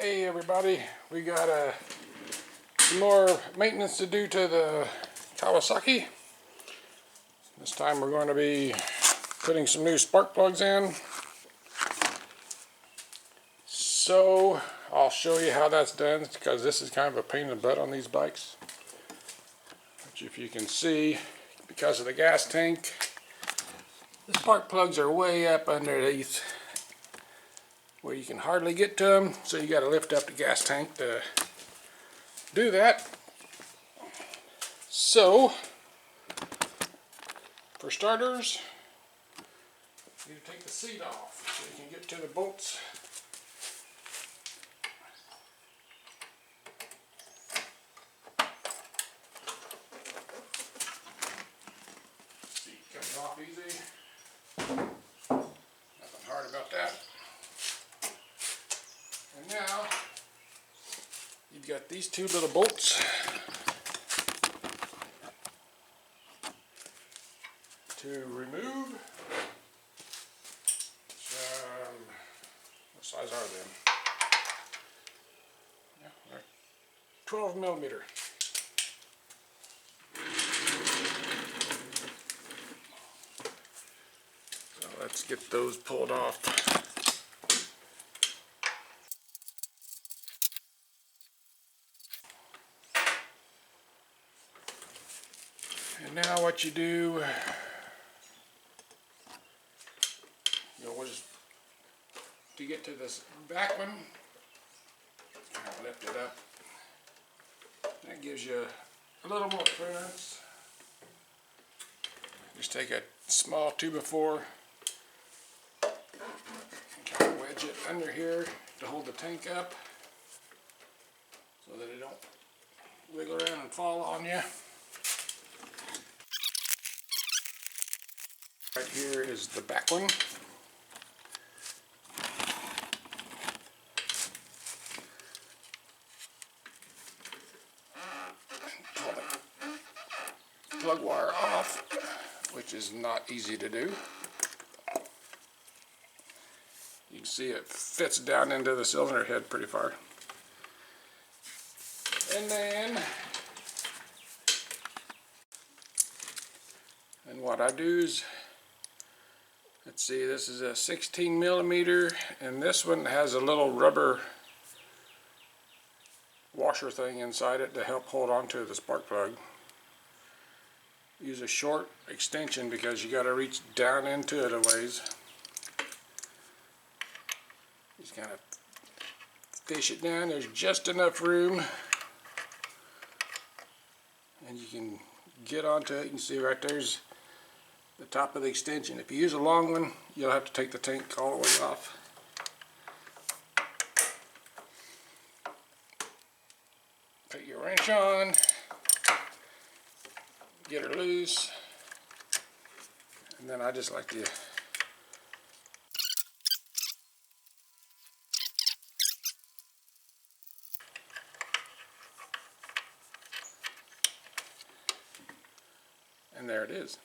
Hey everybody, we got some more maintenance to do to the Kawasaki. This time we're going to be putting some new spark plugs in. So I'll show you how that's done, because this is kind of a pain in the butt on these bikes. Which, if you can see, because of the gas tank, the spark plugs are way up underneath where you can hardly get to them, so you got to lift up the gas tank to do that. So for starters, you need to take the seat off so you can get to the bolts. Seat comes off easy. Nothing hard about that. And now you've got these two little bolts to remove. What size are they? Yeah, they're 12 millimeter. So let's get those pulled off. And now what you do, we'll just, to get to this back one, kind of lift it up. That gives you a little more clearance. Just take a small 2x4, kind of wedge it under here to hold the tank up so that it don't wiggle around and fall on you. Right here is the back one. Pull the plug wire off, which is not easy to do. You can see it fits down into the cylinder head pretty far. And then, what I do is, let's see, this is a 16 millimeter, and this one has a little rubber washer thing inside it to help hold on to the spark plug. Use a short extension because you got to reach down into it a ways. Just kind of fish it down. There's just enough room, and you can get onto it. You can see right there's the top of the extension. If you use a long one, you'll have to take the tank all the way off. Put your wrench on, get her loose, and then I just like to and there it is.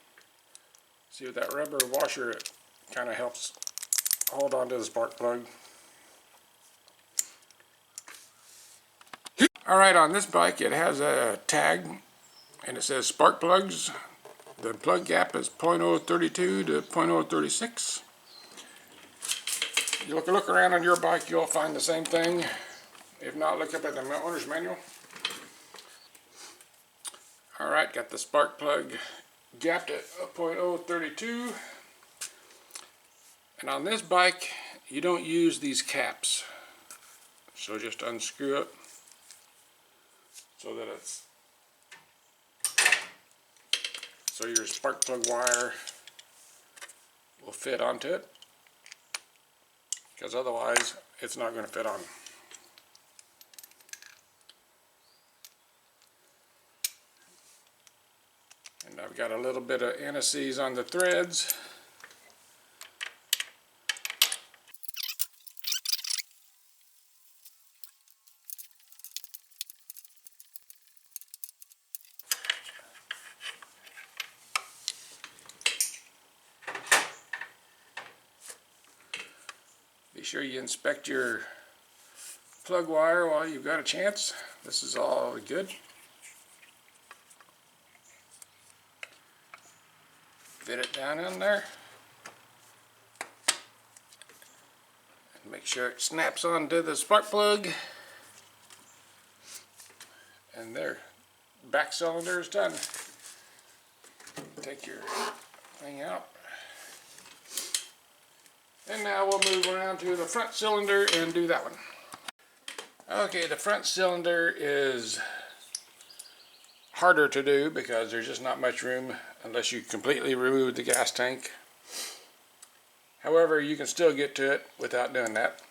See, with that rubber washer, it kind of helps hold on to the spark plug. Alright, on this bike it has a tag and it says spark plugs. The plug gap is 0.032 to 0.036. You look around on your bike, you'll find the same thing. If not, look up at the owner's manual. Alright, got the spark plug gapped at 0.032. And on this bike, you don't use these caps. So just unscrew it so that so your spark plug wire will fit onto it, because otherwise it's not going to fit on. And I've got a little bit of anti-seize on the threads. Be sure you inspect your plug wire while you've got a chance. This is all good. Fit it down in there. And make sure it snaps onto the spark plug. And there, back cylinder is done. Take your thing out. And now we'll move around to the front cylinder and do that one. Okay, the front cylinder is harder to do because there's just not much room unless you completely remove the gas tank. However, you can still get to it without doing that.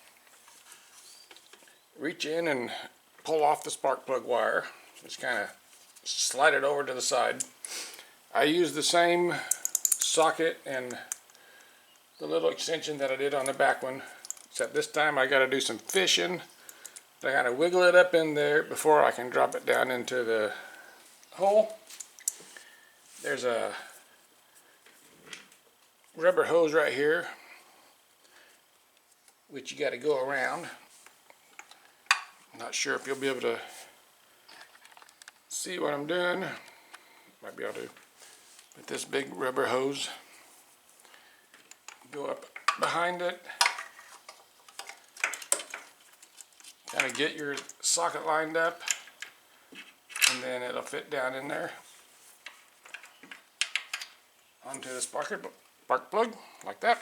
Reach in and pull off the spark plug wire. Just kind of slide it over to the side. I use the same socket and the little extension that I did on the back one, except this time I got to do some fishing. I got to wiggle it up in there before I can drop it down into the hole. There's a rubber hose right here, which you got to go around. Not sure if you'll be able to see what I'm doing. Might be able to. With this big rubber hose, go up behind it, kind of get your socket lined up, and then it'll fit down in there onto the spark plug like that.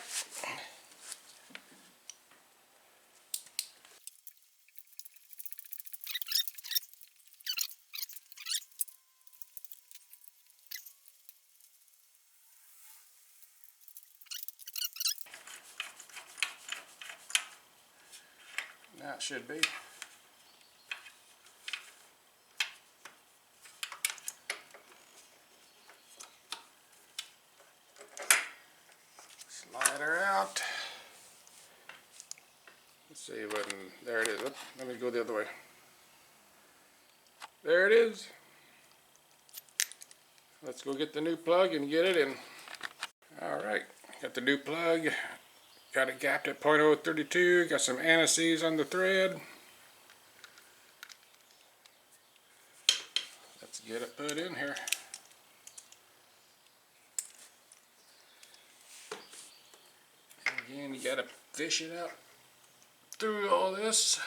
Now it should be. Slide her out. Let's see what, there it is. Oops, let me go the other way. There it is. Let's go get the new plug and get it in. Alright, got the new plug. Got it gapped at 0.032, got some anti-seize on the thread. Let's get it put in here. And again, you gotta fish it out through all this.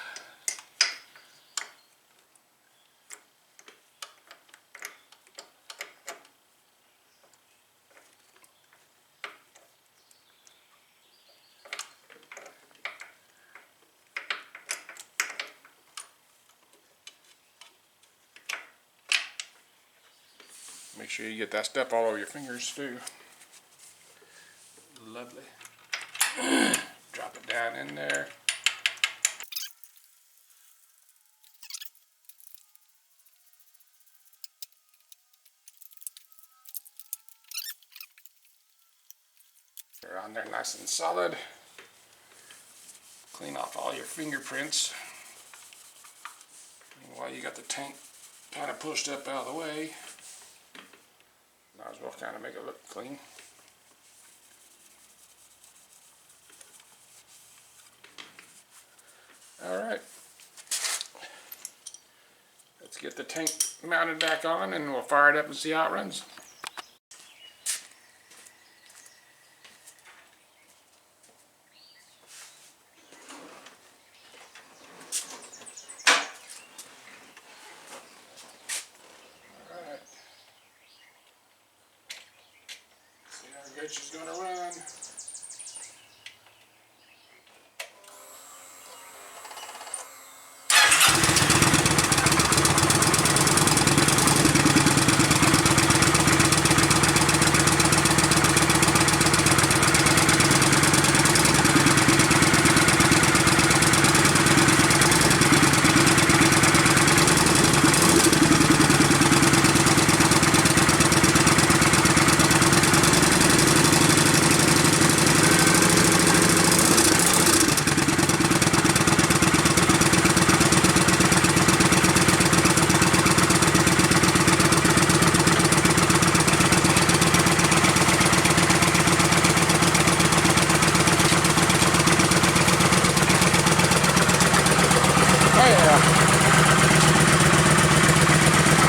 Make sure you get that stuff all over your fingers too. Lovely. Drop it down in there. They're on there nice and solid. Clean off all your fingerprints. And while you got the tank kind of pushed up out of the way, might as well kind of make it look clean. Alright. Let's get the tank mounted back on and we'll fire it up and see how it runs. She's going to run. yeah.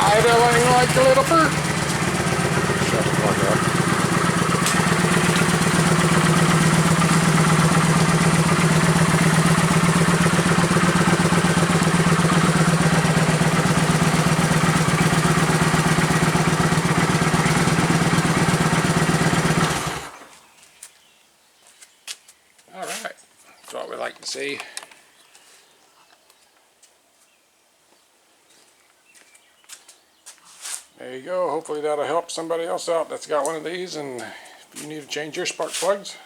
Idling like a little bird. Shut the fuck up. Alright, that's what we like to see. There you go. Hopefully that'll help somebody else out that's got one of these, and if you need to change your spark plugs.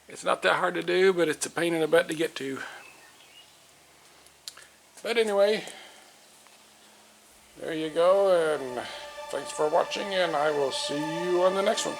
It's not that hard to do, but it's a pain in the butt to get to. But anyway, there you go, and thanks for watching, and I will see you on the next one.